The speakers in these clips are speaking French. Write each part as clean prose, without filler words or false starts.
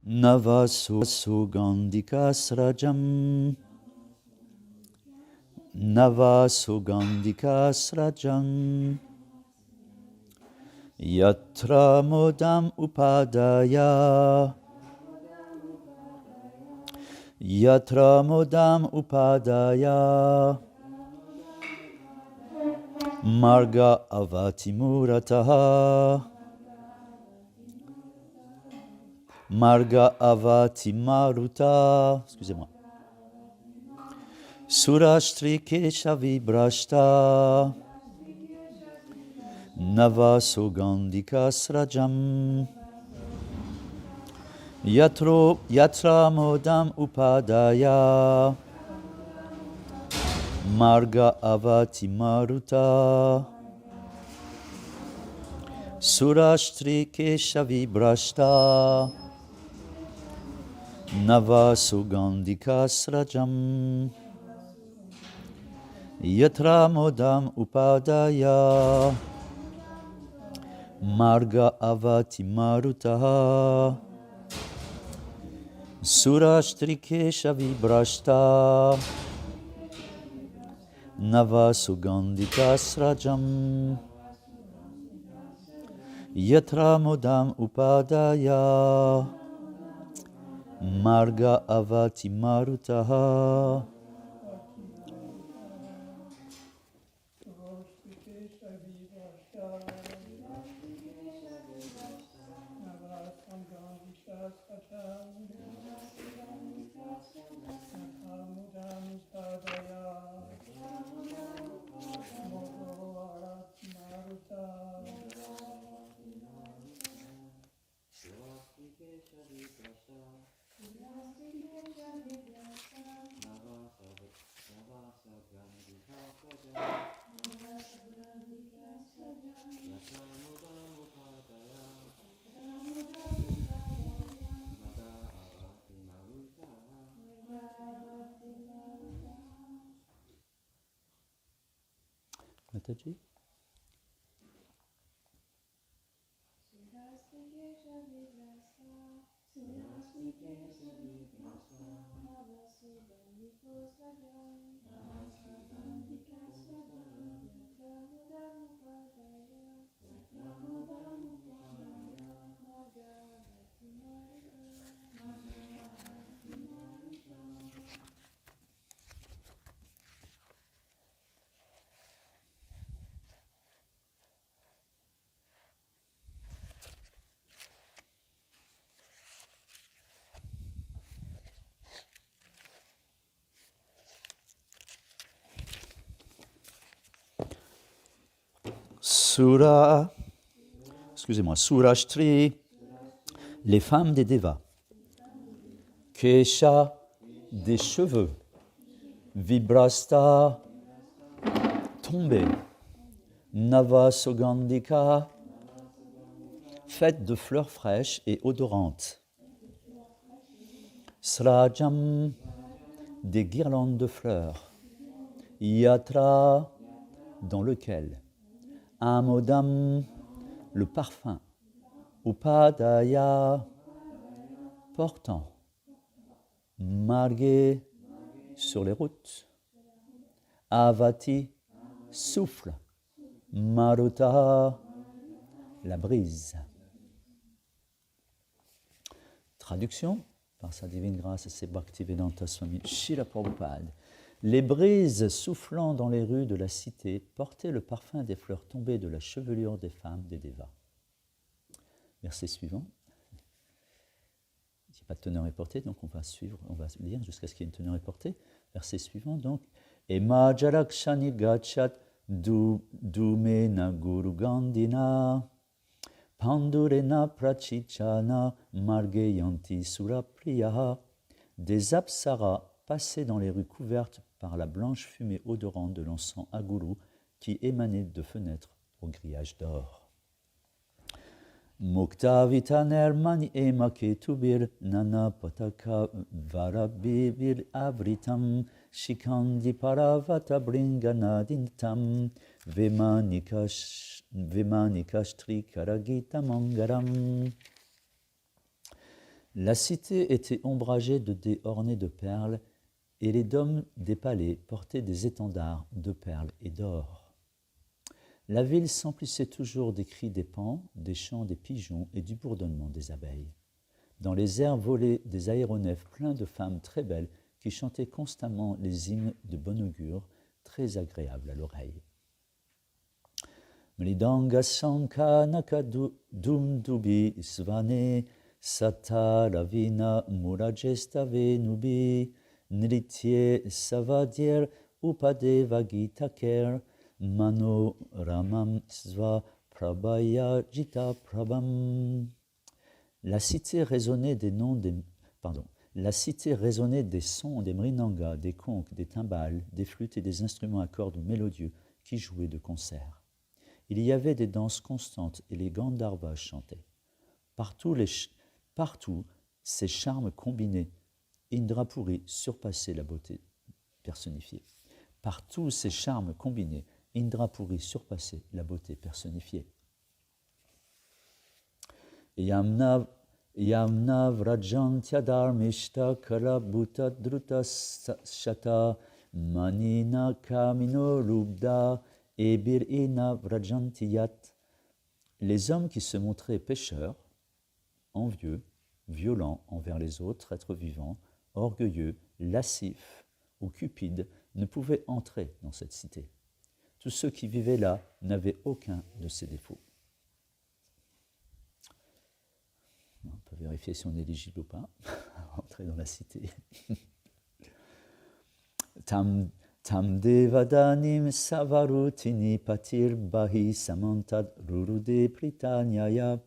Navasugandhikasrajam. Navasugandhikasrajam. Yatra modam upadaya. Yatra modam upadaya. Marga avati murataha. Marga avati maruta. Excusez-moi. Surashtri keshavi brashta. Navasugandhika srajam. Yatra modam upadaya. Marga avati maruta. Surashtri keshavi brashta. Navasugandhika srajam. Yatra modam upadaya. Marga avati marutaha. Surashtrikesha vibrashta. Navasugandhika srajam. Yatra modam upadaya. Marga avati marutaha. Mataji? Surashtri, les femmes des Devas. Kesha, des cheveux. Vibrasta, tombés. Navasugandhika, faites de fleurs fraîches et odorantes. Srajam, des guirlandes de fleurs. Yatra, dans lequel. Amodam, le parfum. Upadaya, portant. Marge, sur les routes. Avati, souffle. Maruta, la brise. Traduction par sa divine grâce, c'est Bhaktivedanta Swami Srila Prabhupada. Les brises soufflant dans les rues de la cité portaient le parfum des fleurs tombées de la chevelure des femmes des Devas. Verset suivant. Il n'y a pas de teneur et portée, donc on va suivre, on va lire jusqu'à ce qu'il y ait une teneur et portée. Verset suivant, donc. Ema jarakshani gachat dumena guru gandhina pandurena prachichana margeyanti surapriyaha. Des apsaras passaient dans les rues couvertes par la blanche fumée odorante de l'encens à gourou qui émanait de fenêtres au grillage d'or. Mukta vitaner mani ema ketubir nana pataka varabibir avritam shikandi paravata bringanadintam vimanikashtri karagita mangaram. La cité était ombragée de dés ornés de perles, et les dômes des palais portaient des étendards de perles et d'or. La ville s'emplissait toujours des cris des paons, des chants des pigeons et du bourdonnement des abeilles. Dans les airs volaient des aéronefs pleins de femmes très belles qui chantaient constamment les hymnes de bon augure, très agréables à l'oreille. Mridanga Shankha Nakadumdubi Svane Sataravina Murajestave Nubi Nritye Savadir Upadeva Gitaker Mano Ramam Sva Prabhaya Jita Prabham. La cité résonnait des sons des mrinangas, des conques, des timbales, des flûtes et des instruments à cordes mélodieux qui jouaient de concert. Il y avait des danses constantes et les Gandharvas chantaient. Partout, ces charmes combinés, Indrapuri surpassait la beauté personnifiée. Partout ces charmes combinés, Indrapuri surpassait la beauté personnifiée. Yamna Vrajantyadharmishta Karabhuta Druta Shata Manina Kamino Rubda Ebirina Vrajantiyat. Les hommes qui se montraient pécheurs, envieux, violents envers les autres êtres vivants, orgueilleux, lascifs ou cupides ne pouvaient entrer dans cette cité. Tous ceux qui vivaient là n'avaient aucun de ces défauts. On peut vérifier si on est éligible ou pas, entrer dans la cité. Tam devadanim savarutini patir bahi samantad rurude pritanyaya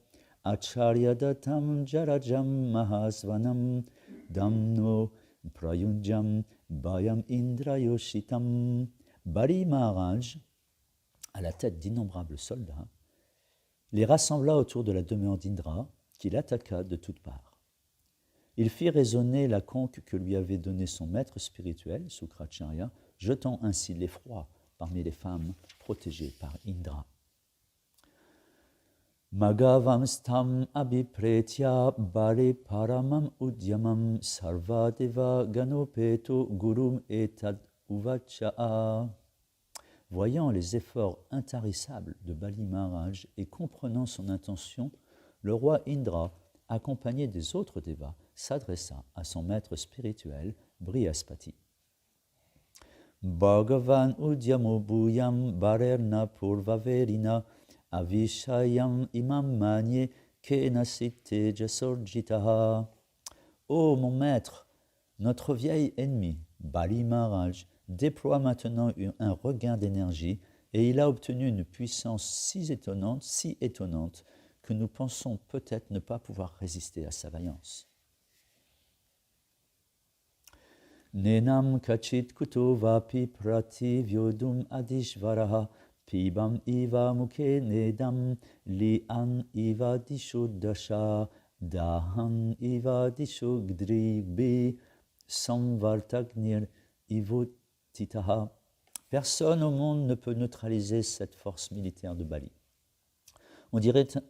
acharya datam jarajam mahasvanam damno prayunjam bayam indrayoshitam. Bali Maharaj, à la tête d'innombrables soldats, les rassembla autour de la demeure d'Indra, qu'il attaqua de toutes parts. Il fit résonner la conque que lui avait donnée son maître spirituel, Sukracharya, jetant ainsi l'effroi parmi les femmes protégées par Indra. Magavam stam abhipretya bare paramam udyamam sarvadeva ganopeto gurum etad uvacha. Voyant les efforts intarissables de Bali Maharaj et comprenant son intention, le roi Indra, accompagné des autres devas, s'adressa à son maître spirituel, Brihaspati. Bhagavan udyamo bhuyam barerna purvaverina avishayam imam manye kenasite jasorjitaha. Ô mon maître, notre vieil ennemi, Bali Maharaj, déploie maintenant un regain d'énergie et il a obtenu une puissance si étonnante que nous pensons peut-être ne pas pouvoir résister à sa vaillance. Nenam kachit kuto vapi prati vyodum adishvaraha pibam iva mukhe nedam li'an iva disho dasha dahan iva disho gdrigbi samvartagnir ivotitaha. Personne au monde ne peut neutraliser cette force militaire de Bali. On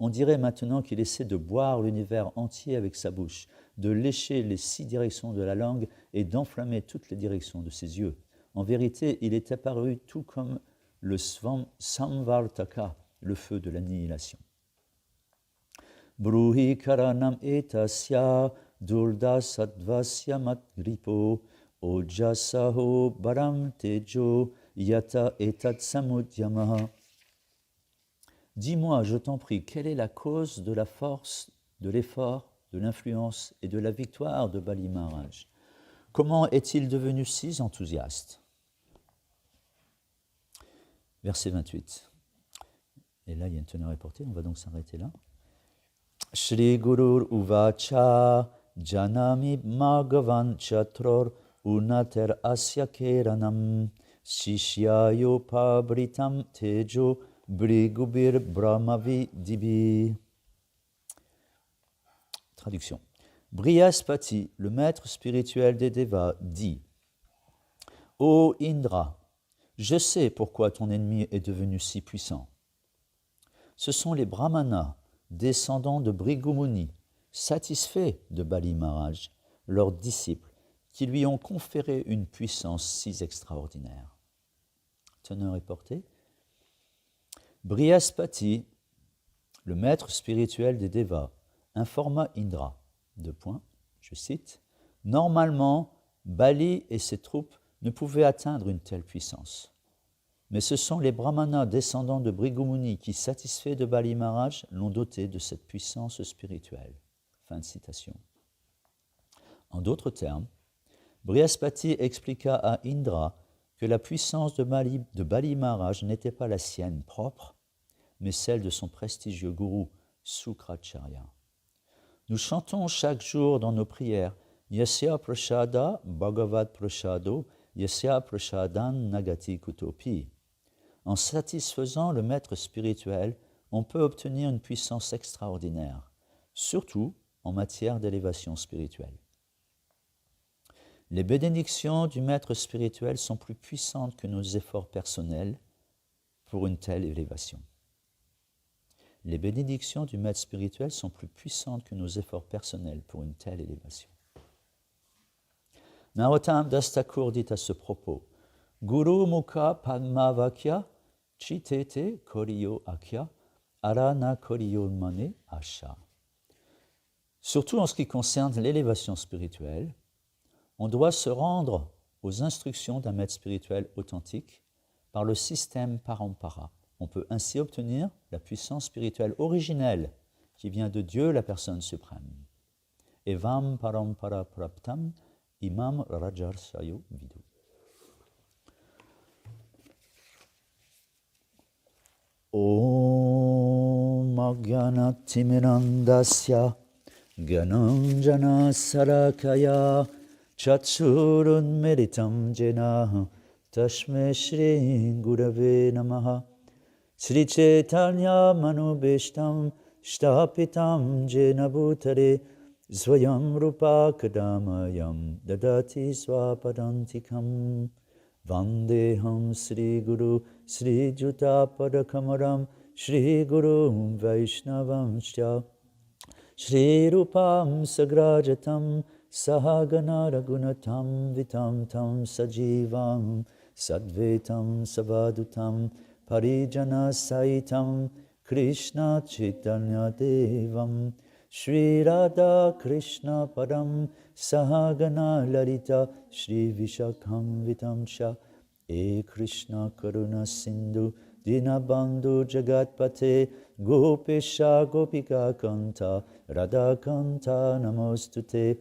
dirait maintenant qu'il essaie de boire l'univers entier avec sa bouche, de lécher les 6 directions de la langue et d'enflammer toutes les directions de ses yeux. En vérité, il est apparu tout comme le Samvartaka, le feu de l'annihilation. Bruhi karanam etasya durda satvasya matgripo ojasaho baram tejo yata etat samudyamaha. Dis-moi, je t'en prie, quelle est la cause de la force, de l'effort, de l'influence et de la victoire de Bali Maharaj? Comment est-il devenu si enthousiaste? Verset 28. Et là, il y a une teneur reportée, on va donc s'arrêter là. Shri Gurur Uvacha Janami Magavan Chatror Unater Asya Keranam Shishyayo Pabritam Tejo Brigubir Brahmavi Dibi. Traduction. Brihaspati, le maître spirituel des Devas, dit: Ô Indra, je sais pourquoi ton ennemi est devenu si puissant. Ce sont les Brahmanas, descendants de Bhrigumuni, satisfaits de Bali Maharaj, leurs disciples, qui lui ont conféré une puissance si extraordinaire. Teneur et portée. Brihaspati, le maître spirituel des Devas, informa Indra, je cite, « Normalement, Bali et ses troupes ne pouvaient atteindre une telle puissance. Mais ce sont les brahmanas descendants de Bhrigu Muni qui, satisfaits de Bali Maharaj, l'ont doté de cette puissance spirituelle. » Fin de citation. En d'autres termes, Brihaspati expliqua à Indra que la puissance de Bali Maharaj n'était pas la sienne propre, mais celle de son prestigieux gourou Sukracharya. Nous chantons chaque jour dans nos prières Yasya Prashada Bhagavad Prashado Yasya Prashadan Nagati Kutopi. En satisfaisant le maître spirituel, on peut obtenir une puissance extraordinaire, surtout en matière d'élévation spirituelle. Les bénédictions du maître spirituel sont plus puissantes que nos efforts personnels pour une telle élévation. Les bénédictions du maître spirituel sont plus puissantes que nos efforts personnels pour une telle élévation. Narottam Das Thakur dit à ce propos, Guru Mukha Padma Vakya Chitete Koriyo Akya Arana Koriyo Mane Asha. Surtout en ce qui concerne l'élévation spirituelle, on doit se rendre aux instructions d'un maître spirituel authentique par le système Parampara. On peut ainsi obtenir la puissance spirituelle originelle qui vient de Dieu, la personne suprême. Evam Parampara Praptam Imam Rajarsayo Vidu. Om Agyanatimirandasya Gananjana Sarakaya Chatsurun Meritam Jena Tashme Shri Gurave Namaha Sri Chaitanya Manubhishtam Shtapitam Jena Bhutare Svayam Rupa Kadamayam Dadati Swapadantikam Vandeham Sri Guru Sri Juta Padakamaram Sri Guru Vaishnavam Shya Shri Rupam Sagrajatam Sahagana Ragunatam Vitam Tam Sajivam Sadvetam Savadutam Parijana Saitam Krishna Chaitanya Devam Shri Radha Krishna Padam Sahagana Lalita Shri Vishakham Vitam Sha E Krishna Karuna Sindhu Dinabandhu Jagatpate Gopesha Gopika Kanta Radha Kanta Namostute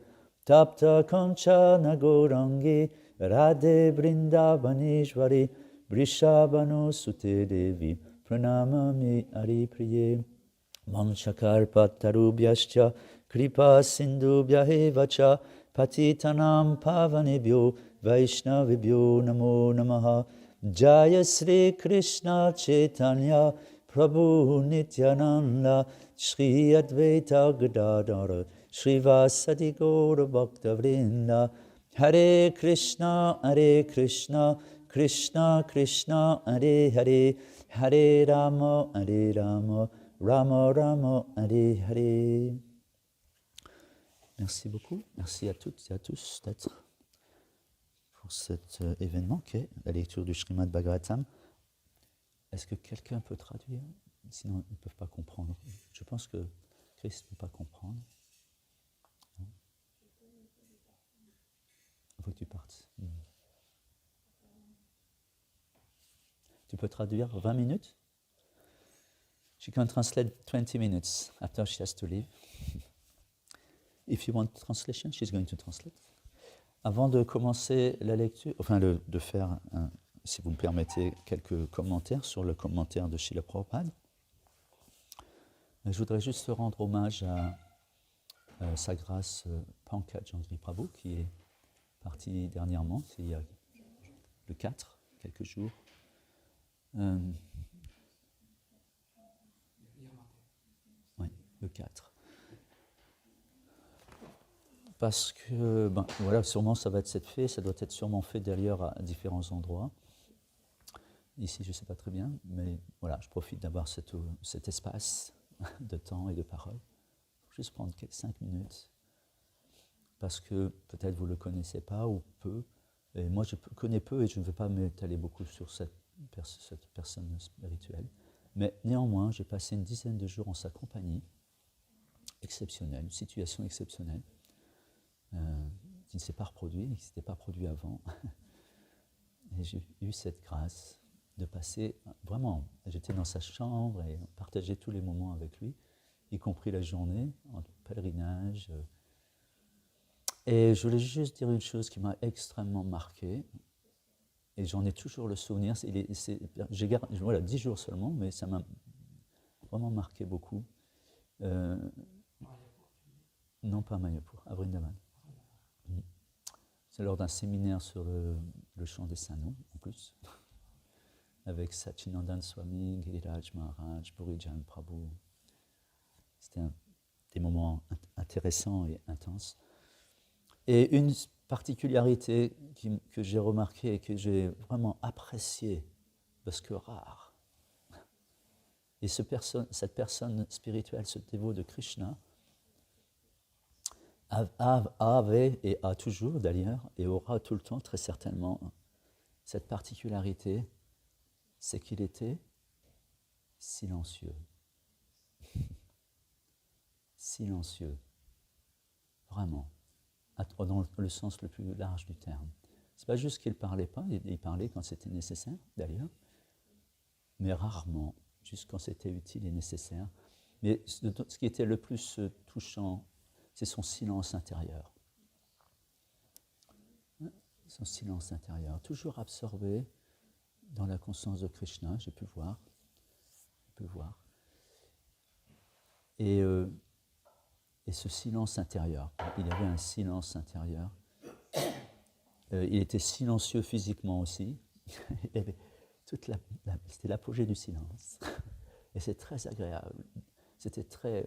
Tapta Kanchana Gaurangi Radhe Vrindavaneshwari Vrishabhano Sute Devi Pranamami Hari Priye Manchakarpatarubhyascha Kripa Sindhubhyahevacha Patitanam Pavanebhyo Vaishnavibhyo Namo Namaha Jaya Sri Krishna Chaitanya Prabhu Nityananda Shri Advaita Gadadhara Srivasadi Gaura Bhakta Vrinda Hare Krishna Krishna Krishna Hare Hare Hare Rama Rama Rama Hare Hare. Merci beaucoup. Merci à toutes et à tous d'être pour cet événement qui est la lecture du Srimad Bhagavatam. Est-ce que quelqu'un peut traduire? Sinon, ils ne peuvent pas comprendre. Je pense que Christ ne peut pas comprendre. Non? Il faut que tu partes. Tu peux traduire 20 minutes? She can translate 20 minutes after she has to leave. If you want translation, she's going to translate. Avant de commencer la lecture, de faire, si vous me permettez, quelques commentaires sur le commentaire de Srila Prabhupada, je voudrais juste rendre hommage à Sa Grâce Pankaj Andri Prabhu, qui est parti dernièrement, c'est il y a le 4, quelques jours. Oui, le 4. Parce que, voilà, sûrement ça va être fait, ça doit être sûrement fait d'ailleurs à différents endroits. Ici, je ne sais pas très bien, mais voilà, je profite d'avoir cet espace de temps et de parole. juste prendre 5 minutes, parce que peut-être vous ne le connaissez pas ou peu, et moi je connais peu et je ne veux pas m'étaler beaucoup sur cette personne spirituelle, mais néanmoins j'ai passé une dizaine de jours en sa compagnie, exceptionnelle, une situation exceptionnelle, qui ne s'est pas reproduite, qui ne s'était pas produit avant. Et j'ai eu cette grâce de passer, vraiment, j'étais dans sa chambre et on partageait tous les moments avec lui, y compris la journée, en pèlerinage. Et je voulais juste dire une chose qui m'a extrêmement marqué, et j'en ai toujours le souvenir, j'ai gardé, voilà, 10 jours seulement, mais ça m'a vraiment marqué beaucoup. Non, pas à Mayapur, à Vrindavan. C'est lors d'un séminaire sur le chant des saints noms, en plus, avec Sachinandan Swami, Giriraj Maharaj, Purijan Prabhu. C'était des moments intéressants et intenses. Et une particularité que j'ai remarquée et que j'ai vraiment appréciée, parce que rare, et cette personne spirituelle, ce dévot de Krishna, avait et a toujours d'ailleurs, et aura tout le temps très certainement, cette particularité, c'est qu'il était silencieux. Silencieux, vraiment, dans le sens le plus large du terme. C'est pas juste qu'il ne parlait pas, il parlait quand c'était nécessaire d'ailleurs, mais rarement, juste quand c'était utile et nécessaire. Mais ce qui était le plus touchant, c'est son silence intérieur. Son silence intérieur, toujours absorbé dans la conscience de Krishna, j'ai pu voir. Et ce silence intérieur, il avait un silence intérieur. Il était silencieux physiquement aussi. C'était l'apogée du silence. Et c'est très agréable. C'était très...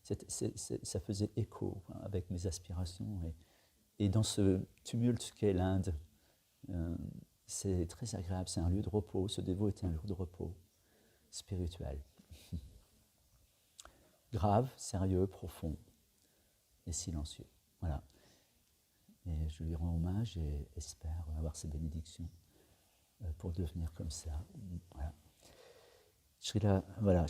ça faisait écho avec mes aspirations. Et dans ce tumulte qu'est l'Inde, c'est très agréable, c'est un lieu de repos. Ce dévot était un lieu de repos spirituel. Grave, sérieux, profond et silencieux. Voilà. Et je lui rends hommage et espère avoir ses bénédictions pour devenir comme ça. Voilà. Srila, voilà,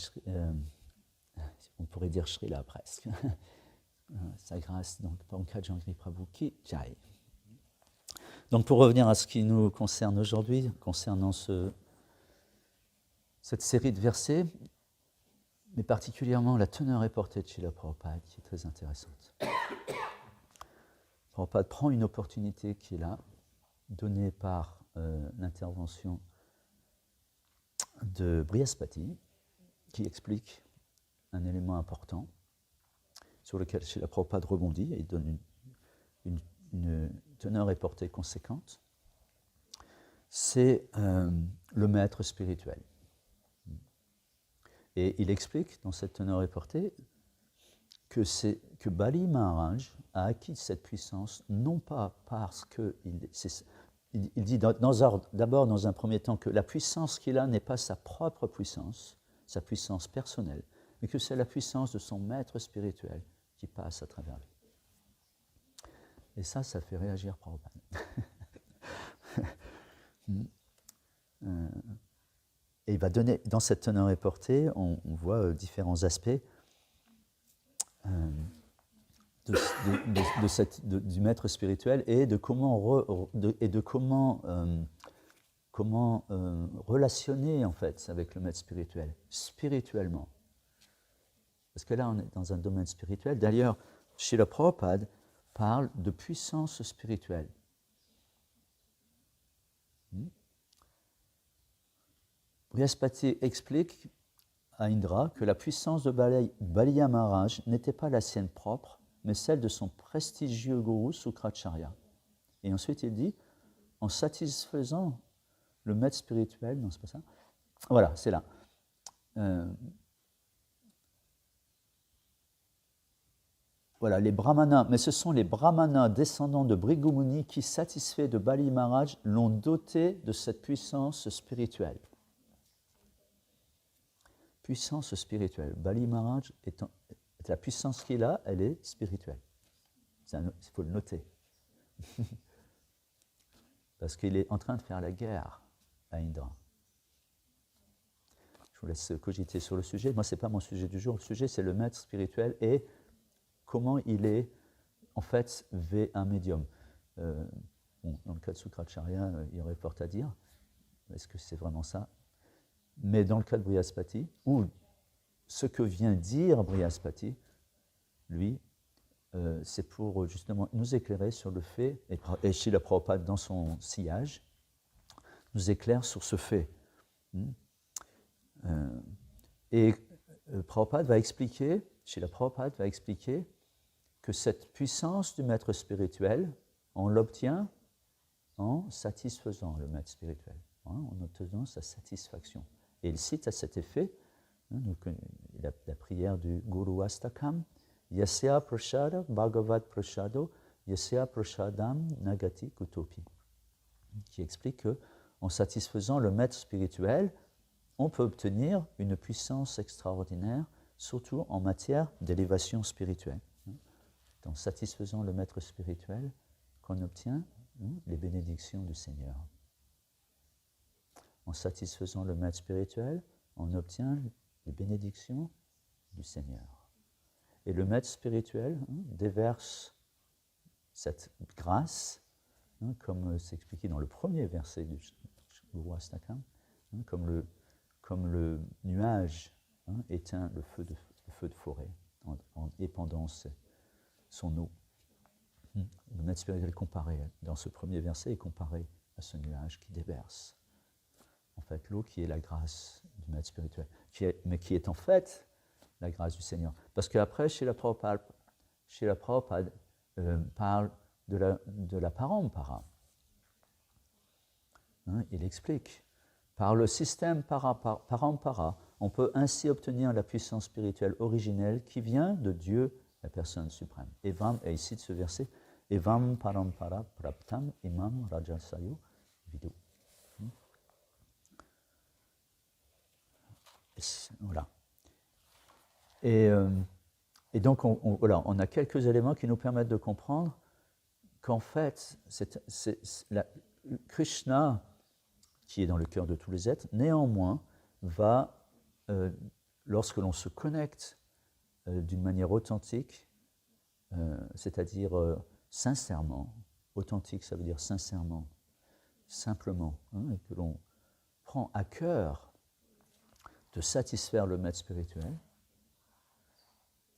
on pourrait dire Srila presque. Sa grâce, donc Pankaj Angri Prabhu Ki Jai. Donc pour revenir à ce qui nous concerne aujourd'hui, concernant cette série de versets, mais particulièrement la teneur reportée de Srila Prabhupada, qui est très intéressante. Prabhupada prend une opportunité qui est là, donnée par l'intervention de Brihaspati, qui explique un élément important sur lequel Srila Prabhupada rebondit et donne une teneur reportée conséquente. C'est le maître spirituel. Et il explique dans cette teneur reportée que Bali Maharaj a acquis cette puissance non pas parce que il dit d'abord dans un premier temps que la puissance qu'il a n'est pas sa propre puissance, sa puissance personnelle, mais que c'est la puissance de son maître spirituel qui passe à travers lui. Et ça fait réagir Prabhupada. Et il va donner, dans cette teneur reportée, on voit différents aspects du maître spirituel et de comment relationner en fait avec le maître spirituel, spirituellement. Parce que là, on est dans un domaine spirituel. D'ailleurs, Srila Prabhupada parle de puissance spirituelle. Brihaspati explique à Indra que la puissance de Baliya Maharaj n'était pas la sienne propre, mais celle de son prestigieux gourou Sukracharya. Et ensuite il dit, en satisfaisant le maître spirituel, non c'est pas ça, voilà, c'est là. Voilà, les brahmanas, mais ce sont les brahmanas descendants de Bhrigu Muni qui, satisfaits de Bali Maharaj, l'ont doté de cette puissance spirituelle. Puissance spirituelle. Bali Maharaj est la puissance qu'il a, elle est spirituelle. Il faut le noter. Parce qu'il est en train de faire la guerre à Indra. Je vous laisse cogiter sur le sujet. Moi, ce n'est pas mon sujet du jour. Le sujet, c'est le maître spirituel et comment il est, en fait, un médium. Dans le cas de Sukracharya, il y aurait fort à dire. Est-ce que c'est vraiment ça? Mais dans le cas de Brihaspati, ou ce que vient dire Brihaspati, lui, c'est pour justement nous éclairer sur le fait, et Srila Prabhupada dans son sillage, nous éclaire sur ce fait. Et Prabhupada va expliquer, Srila Prabhupada va expliquer que cette puissance du maître spirituel, on l'obtient en satisfaisant le maître spirituel, en obtenant sa satisfaction. Et il cite à cet effet la prière du Guru Astakam, Yasya Prashada Bhagavad Prashado Yasya Prashadam Nagati Kutopi, qui explique qu'en satisfaisant le maître spirituel, on peut obtenir une puissance extraordinaire, surtout en matière d'élévation spirituelle. En satisfaisant le maître spirituel, qu'on obtient les bénédictions du Seigneur. En satisfaisant le maître spirituel, on obtient les bénédictions du Seigneur. Et le maître spirituel déverse cette grâce, comme c'est expliqué dans le premier verset du Guru Astakam, comme le nuage éteint le feu de forêt en épandant son eau. Le maître spirituel comparé, dans ce premier verset, est comparé à ce nuage qui déverse. En fait, l'eau qui est la grâce du maître spirituel, mais qui est en fait la grâce du Seigneur. Parce qu'après, Srila Prabhupada parle de la parampara. Il explique, par le système parampara, on peut ainsi obtenir la puissance spirituelle originelle qui vient de Dieu, la personne suprême. Et il cite ce verset, Evam parampara praptam imam rajasayo vidu. Voilà. Et donc, on a quelques éléments qui nous permettent de comprendre qu'en fait, Krishna, qui est dans le cœur de tous les êtres, néanmoins, va, lorsque l'on se connecte d'une manière authentique, c'est-à-dire sincèrement, authentique, ça veut dire sincèrement, simplement, et que l'on prend à cœur de satisfaire le maître spirituel,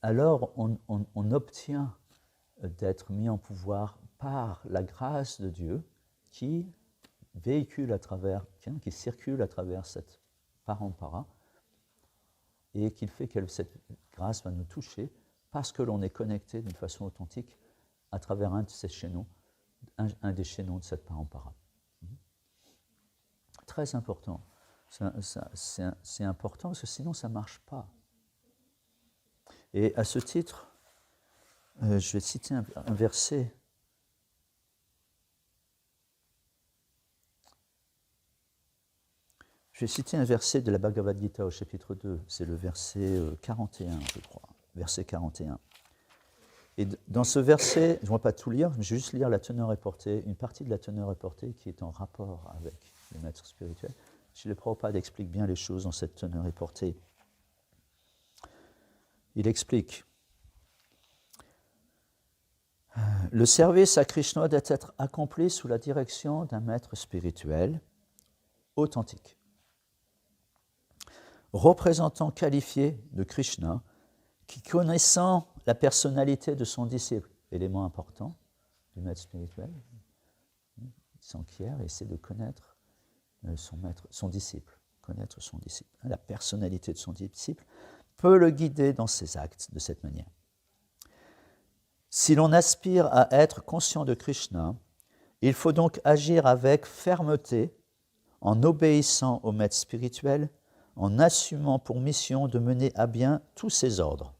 alors on obtient d'être mis en pouvoir par la grâce de Dieu qui véhicule qui circule à travers cette parampara et qui fait que cette grâce va nous toucher parce que l'on est connecté d'une façon authentique à travers un de ces chaînons, un des chaînons de cette parampara. Très important. C'est important parce que sinon ça ne marche pas. Et à ce titre, je vais citer un verset. Je vais citer un verset de la Bhagavad Gita au chapitre 2. C'est le verset 41, je crois. Verset 41. Et dans ce verset, je ne vais pas tout lire, mais je vais juste lire la teneur et portée, une partie de la teneur et portée qui est en rapport avec le maître spirituel. Srila Prabhupada explique bien les choses dans cette teneur et portée. Il explique le service à Krishna doit être accompli sous la direction d'un maître spirituel authentique, représentant qualifié de Krishna, qui connaissant la personnalité de son disciple, élément important du maître spirituel, il s'enquiert et essaie de connaître son disciple, connaître son disciple. La personnalité de son disciple peut le guider dans ses actes de cette manière. Si l'on aspire à être conscient de Krishna, il faut donc agir avec fermeté, en obéissant au maître spirituel, en assumant pour mission de mener à bien tous ses ordres.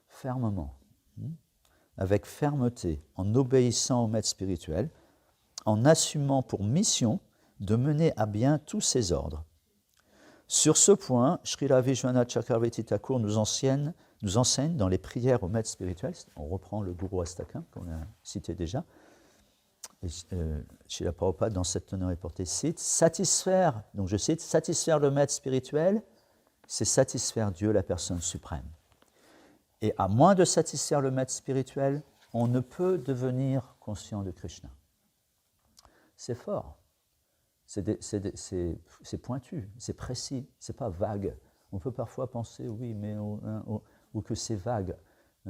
Fermement, avec fermeté, en obéissant au maître spirituel, en assumant pour mission de mener à bien tous ses ordres. Sur ce point, Srila Vishwanath Chakravarti Thakur nous enseigne nous enseigne dans les prières au maître spirituel, on reprend le Guru Astaka qu'on a cité déjà, chez la Prabhupada dans cette teneur et portée cite, satisfaire, donc je cite, satisfaire le maître spirituel, c'est satisfaire Dieu, la personne suprême. Et à moins de satisfaire le maître spirituel, on ne peut devenir conscient de Krishna. C'est fort, c'est pointu, c'est précis, c'est pas vague. On peut parfois penser, oui, mais ou que c'est vague.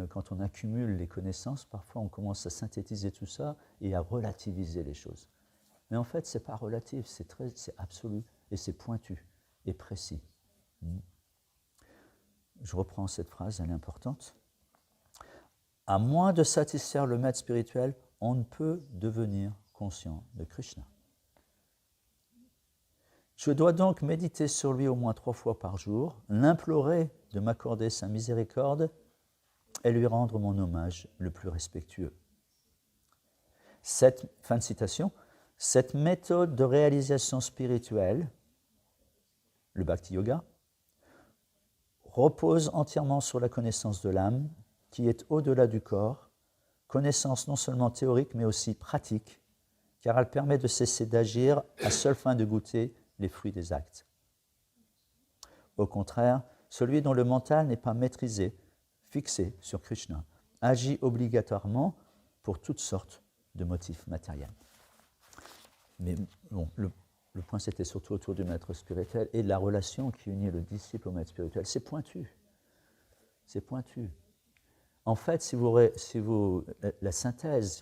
Quand on accumule les connaissances, parfois on commence à synthétiser tout ça et à relativiser les choses. Mais en fait, ce n'est pas relatif, c'est absolu et c'est pointu et précis. Je reprends cette phrase, elle est importante. À moins de satisfaire le maître spirituel, on ne peut devenir conscient de Krishna. Je dois donc méditer sur lui au moins 3 fois par jour, l'implorer de m'accorder sa miséricorde et lui rendre mon hommage le plus respectueux. Fin de citation, cette méthode de réalisation spirituelle, le Bhakti Yoga, repose entièrement sur la connaissance de l'âme qui est au-delà du corps, connaissance non seulement théorique mais aussi pratique, car elle permet de cesser d'agir à seule fin de goûter les fruits des actes. Au contraire, celui dont le mental n'est pas maîtrisé, fixé sur Krishna, agit obligatoirement pour toutes sortes de motifs matériels. Mais bon, le point c'était surtout autour du maître spirituel et de la relation qui unit le disciple au maître spirituel. C'est pointu. C'est pointu. En fait, si on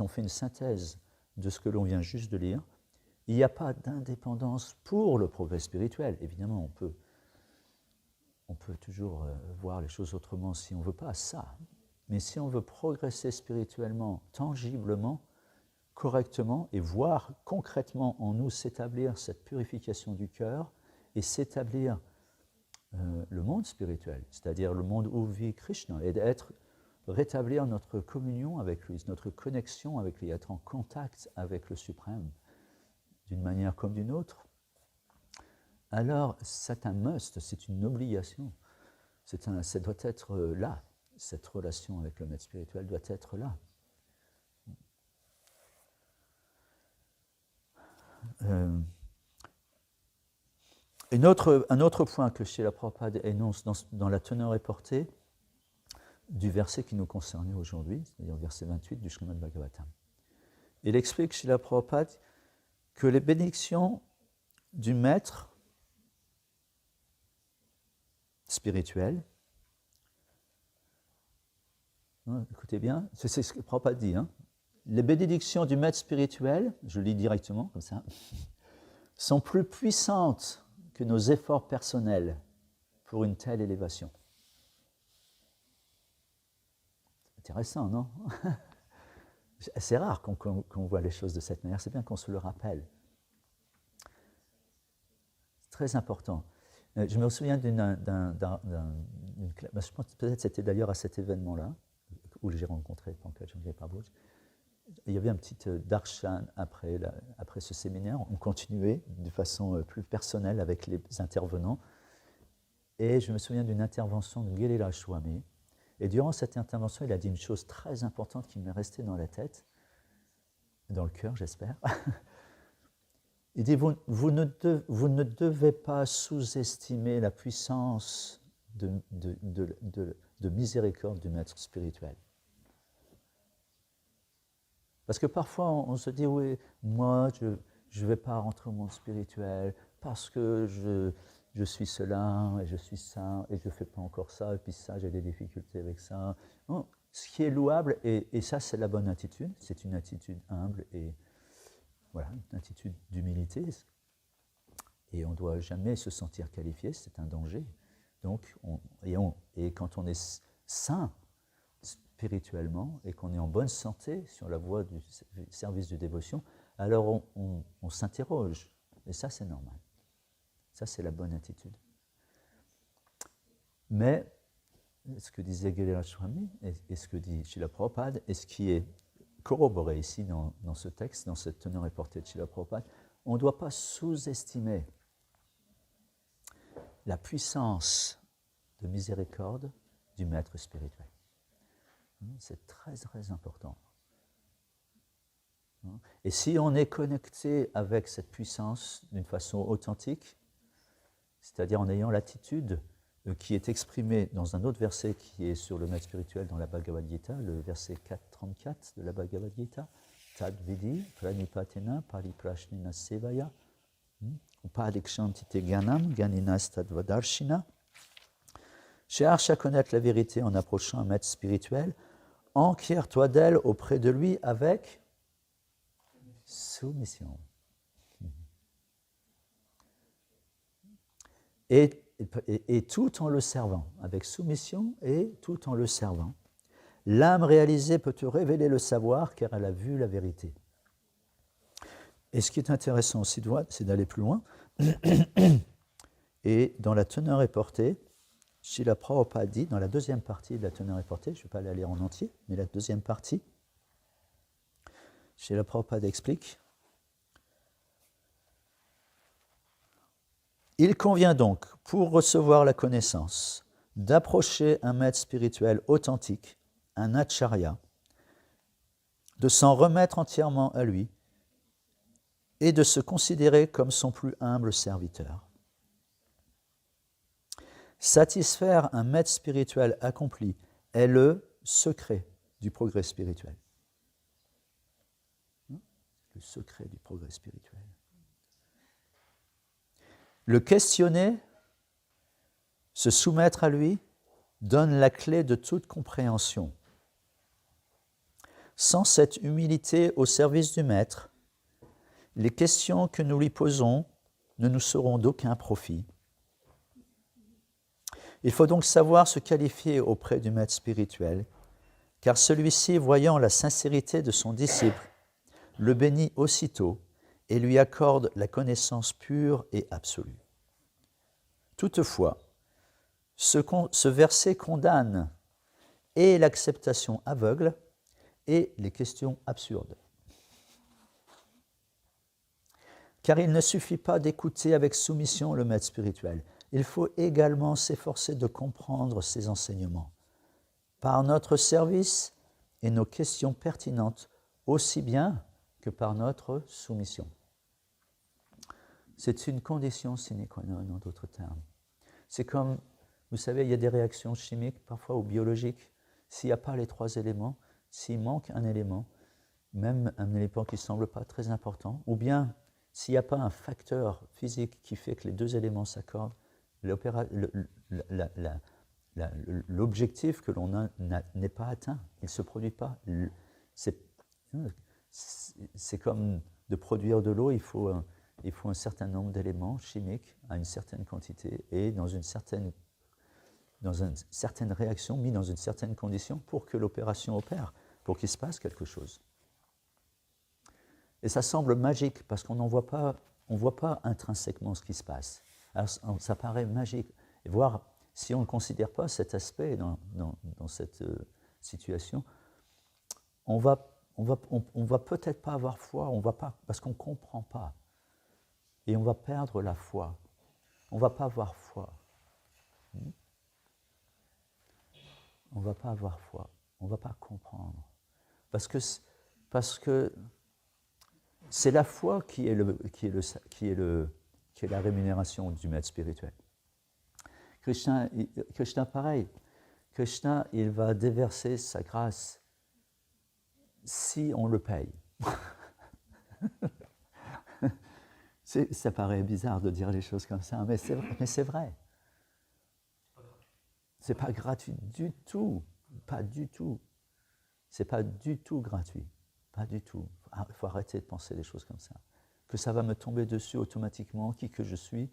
fait une synthèse de ce que l'on vient juste de lire, il n'y a pas d'indépendance pour le progrès spirituel. Évidemment, on peut toujours voir les choses autrement si on ne veut pas ça. Mais si on veut progresser spirituellement, tangiblement, correctement, et voir concrètement en nous s'établir cette purification du cœur et s'établir le monde spirituel, c'est-à-dire le monde où vit Krishna, et rétablir notre communion avec lui, notre connexion avec lui, être en contact avec le Suprême, d'une manière comme d'une autre, alors c'est un must, c'est une obligation. Ça doit être là, cette relation avec le maître spirituel doit être là. Un autre point que Srila Prabhupada énonce dans la teneur et portée du verset qui nous concernait aujourd'hui, c'est-à-dire verset 28 du Srimad Bhagavatam. Il explique Srila Prabhupada que les bénédictions du maître spirituel, écoutez bien, c'est ce que Prabhupada dit, les bénédictions du maître spirituel, je lis directement comme ça, sont plus puissantes que nos efforts personnels pour une telle élévation. Intéressant, non? C'est rare qu'on voit les choses de cette manière, c'est bien qu'on se le rappelle. C'est très important. Je me souviens je pense que peut-être c'était d'ailleurs à cet événement-là, où j'ai rencontré Pankaj Prabhu. Il y avait un petit darshan après ce séminaire. On continuait de façon plus personnelle avec les intervenants. Et je me souviens d'une intervention de Giriraj Swami. Et durant cette intervention, il a dit une chose très importante qui m'est restée dans la tête, dans le cœur, j'espère. Il dit, vous ne devez pas sous-estimer la puissance de miséricorde du maître spirituel. Parce que parfois, on se dit, oui, moi, je ne vais pas rentrer au monde spirituel parce que je suis cela, et je suis ça, et je ne fais pas encore ça, et puis ça, j'ai des difficultés avec ça. Non, ce qui est louable, et ça, c'est la bonne attitude, c'est une attitude humble, et voilà, une attitude d'humilité. Et on ne doit jamais se sentir qualifié, c'est un danger. Donc, et quand on est sain, spirituellement et qu'on est en bonne santé sur la voie du service de dévotion, alors on s'interroge. Et ça, c'est normal. Ça, c'est la bonne attitude. Mais ce que disait Giriraj Swami et ce que dit Srila Prabhupada, et ce qui est corroboré ici dans ce texte, dans cette teneur et portée de Srila Prabhupada, on ne doit pas sous-estimer la puissance de miséricorde du maître spirituel. C'est très très important. Et si on est connecté avec cette puissance d'une façon authentique, c'est-à-dire en ayant l'attitude qui est exprimée dans un autre verset qui est sur le maître spirituel dans la Bhagavad Gita, le verset 434 de la Bhagavad Gita, Tad vidi pranipatena pariprashnina sevaya upadikshantite gyanam gyaninas tadvadarshina. Cherche à connaître la vérité en approchant un maître spirituel, enquiers-toi d'elle auprès de lui avec soumission. Et tout en le servant, avec soumission et tout en le servant. L'âme réalisée peut te révéler le savoir car elle a vu la vérité. Et ce qui est intéressant aussi, c'est d'aller plus loin. Et dans la teneur est portée, Srila Prabhupada dit, dans la deuxième partie de la teneur est portée, je ne vais pas la lire en entier, mais la deuxième partie, Srila Prabhupada explique, il convient donc, pour recevoir la connaissance, d'approcher un maître spirituel authentique, un acharya, de s'en remettre entièrement à lui et de se considérer comme son plus humble serviteur. Satisfaire un maître spirituel accompli est le secret du progrès spirituel. Le secret du progrès spirituel. Le questionner, se soumettre à lui, donne la clé de toute compréhension. Sans cette humilité au service du maître, les questions que nous lui posons ne nous seront d'aucun profit. Il faut donc savoir se qualifier auprès du maître spirituel, car celui-ci, voyant la sincérité de son disciple, le bénit aussitôt et lui accorde la connaissance pure et absolue. Toutefois, ce verset condamne et l'acceptation aveugle et les questions absurdes. Car il ne suffit pas d'écouter avec soumission le maître spirituel. Il faut également s'efforcer de comprendre ses enseignements par notre service et nos questions pertinentes, aussi bien que par notre soumission. C'est une condition sine qua non, en d'autres termes. C'est comme, vous savez, il y a des réactions chimiques, parfois ou biologiques. S'il n'y a pas les trois éléments, s'il manque un élément, même un élément qui ne semble pas très important, ou bien s'il n'y a pas un facteur physique qui fait que les deux éléments s'accordent, l'objectif que l'on a n'est pas atteint, il ne se produit pas. C'est comme de produire de l'eau, il faut un certain nombre d'éléments chimiques à une certaine quantité et dans une certaine réaction, mis dans une certaine condition pour que l'opération opère, pour qu'il se passe quelque chose. Et ça semble magique parce qu'on ne voit pas intrinsèquement ce qui se passe. Alors, ça paraît magique. Et voir, si on ne considère pas cet aspect dans cette situation, on va peut-être pas avoir foi, parce qu'on ne comprend pas. Et on va perdre la foi. On ne va pas avoir foi. On ne va pas avoir foi. On ne va pas comprendre. Parce que c'est la foi qui est la rémunération du maître spirituel. Krishna, pareil. Krishna, il va déverser sa grâce si on le paye. Ça paraît bizarre de dire les choses comme ça, mais c'est vrai. C'est pas gratuit du tout, pas du tout. C'est pas du tout gratuit, pas du tout. Il faut arrêter de penser des choses comme ça. Que ça va me tomber dessus automatiquement, qui que je suis,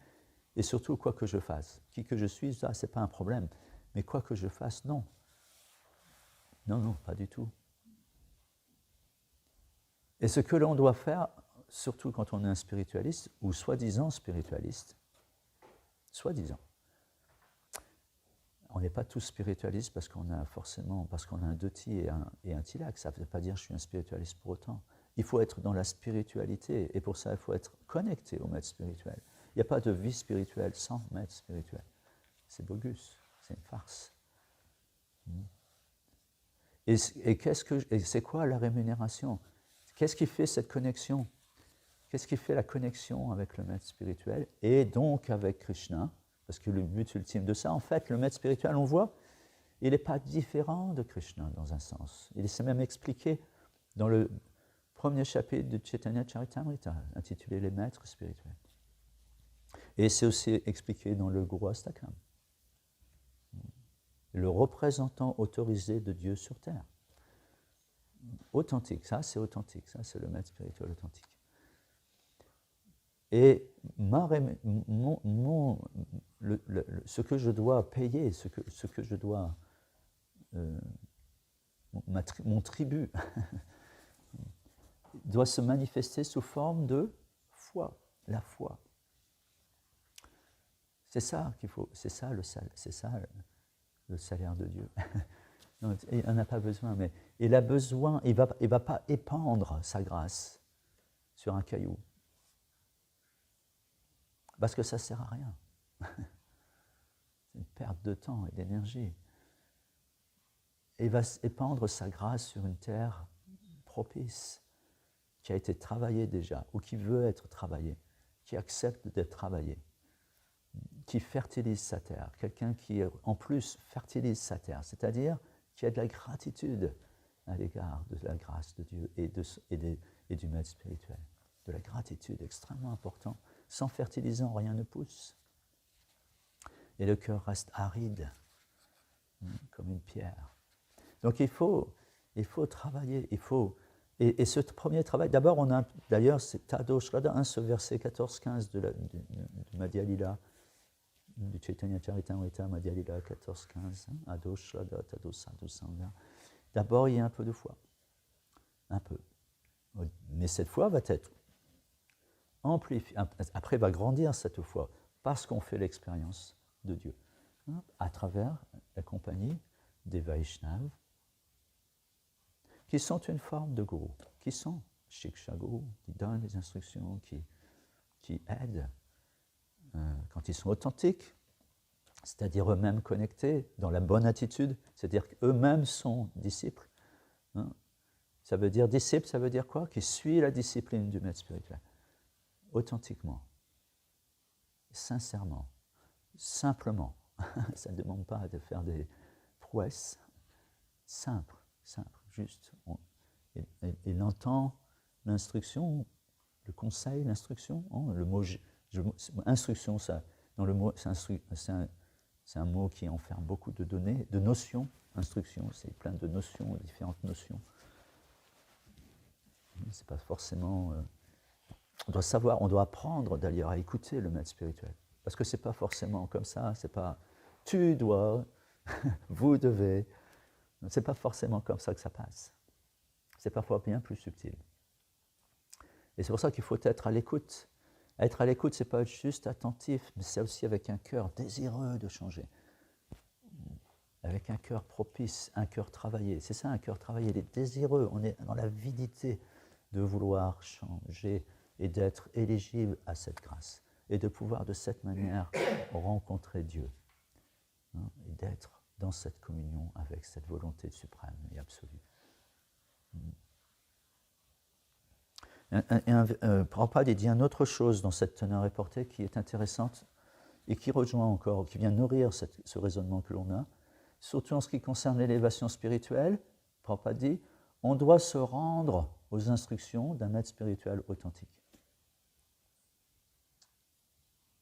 et surtout quoi que je fasse. Qui que je suis, ça, c'est pas un problème. Mais quoi que je fasse, non. Non, pas du tout. Et ce que l'on doit faire, surtout quand on est un spiritualiste, ou soi-disant spiritualiste, soi-disant. On n'est pas tous spiritualistes parce qu'on a un doti et un tilak. Ça ne veut pas dire que je suis un spiritualiste pour autant. Il faut être dans la spiritualité et pour ça, il faut être connecté au maître spirituel. Il n'y a pas de vie spirituelle sans maître spirituel. C'est bogus, c'est une farce. Et c'est quoi la rémunération? Qu'est-ce qui fait cette connexion? Qu'est-ce qui fait la connexion avec le maître spirituel et donc avec Krishna? Parce que le but ultime de ça, en fait, le maître spirituel, on voit, il n'est pas différent de Krishna dans un sens. Il s'est même expliqué dans le premier chapitre de Chaitanya Charitamrita, intitulé Les maîtres spirituels. Et c'est aussi expliqué dans le Guru Astakam, le représentant autorisé de Dieu sur terre. Authentique, ça c'est le maître spirituel authentique. Et ce que je dois payer, ce que je dois, mon tribut, doit se manifester sous forme de foi, la foi. C'est ça qu'il faut, c'est ça le salaire de Dieu. Non, il n'en a pas besoin, mais il a besoin, il va pas épandre sa grâce sur un caillou. Parce que ça ne sert à rien. C'est une perte de temps et d'énergie. Il va épandre sa grâce sur une terre propice, qui a été travaillée déjà, ou qui veut être travaillée, qui accepte d'être travaillée, qui fertilise sa terre, quelqu'un qui en plus fertilise sa terre, c'est-à-dire qui a de la gratitude à l'égard de la grâce de Dieu et du maître spirituel. De la gratitude extrêmement importante. Sans fertilisant, rien ne pousse. Et le cœur reste aride, comme une pierre. Donc il faut travailler, et ce premier travail, d'abord on a, d'ailleurs c'est Tado Shraddha, ce verset 14-15 du Madhya Lila, du Chaitanya Charitamrita, Madhya Lila 14-15, Ado Shraddha, Tado Sadhu Sangha. D'abord il y a un peu de foi, un peu. Mais cette foi va être amplifiée, après va grandir cette foi, parce qu'on fait l'expérience de Dieu, à travers la compagnie des Vaishnavas, qui sont une forme de gourou, qui sont Shiksha Guru, qui donnent des instructions, qui aident quand ils sont authentiques, c'est-à-dire eux-mêmes connectés dans la bonne attitude, c'est-à-dire qu'eux-mêmes sont disciples. Ça veut dire disciple, ça veut dire quoi? Qui suit la discipline du maître spirituel, authentiquement, sincèrement, simplement. Ça ne demande pas de faire des prouesses, simple, juste. Il entend l'instruction, le conseil, l'instruction. Le mot instruction, ça, dans le mot, c'est un mot qui enferme beaucoup de données, de notions. Instruction, c'est plein de notions, différentes notions. C'est pas forcément. On doit savoir, on doit apprendre d'ailleurs à écouter le maître spirituel, parce que c'est pas forcément comme ça. C'est pas tu dois, vous devez. C'est pas forcément comme ça que ça passe. C'est parfois bien plus subtil. Et c'est pour ça qu'il faut être à l'écoute. Être à l'écoute, c'est pas être juste attentif, mais c'est aussi avec un cœur désireux de changer. Avec un cœur propice, un cœur travaillé. C'est ça, un cœur travaillé. Il est désireux. On est dans l'avidité de vouloir changer et d'être éligible à cette grâce. Et de pouvoir de cette manière rencontrer Dieu. Et d'être dans cette communion avec cette volonté suprême et absolue. Prabhupada dit une autre chose dans cette teneur et portée qui est intéressante et qui rejoint encore, qui vient nourrir ce raisonnement que l'on a, surtout en ce qui concerne l'élévation spirituelle. Prabhupada dit, on doit se rendre aux instructions d'un maître spirituel authentique.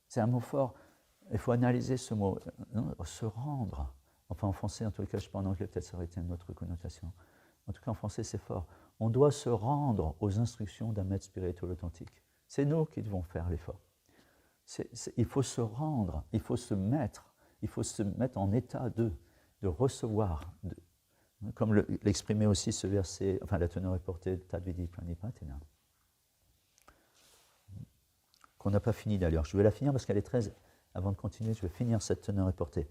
C'est un mot fort, il faut analyser ce mot, se rendre. Enfin en français, en tout cas, je parle en anglais, peut-être ça aurait été une autre connotation. En tout cas, en français, c'est fort. On doit se rendre aux instructions d'un maître spirituel authentique. C'est nous qui devons faire l'effort. Il faut se rendre, il faut se mettre en état de recevoir, comme l'exprimait aussi ce verset, enfin la teneur est portée de Tadvidi Pranipatena, qu'on n'a pas fini d'ailleurs. Je vais la finir parce qu'elle est très... Avant de continuer, je vais finir cette teneur est portée.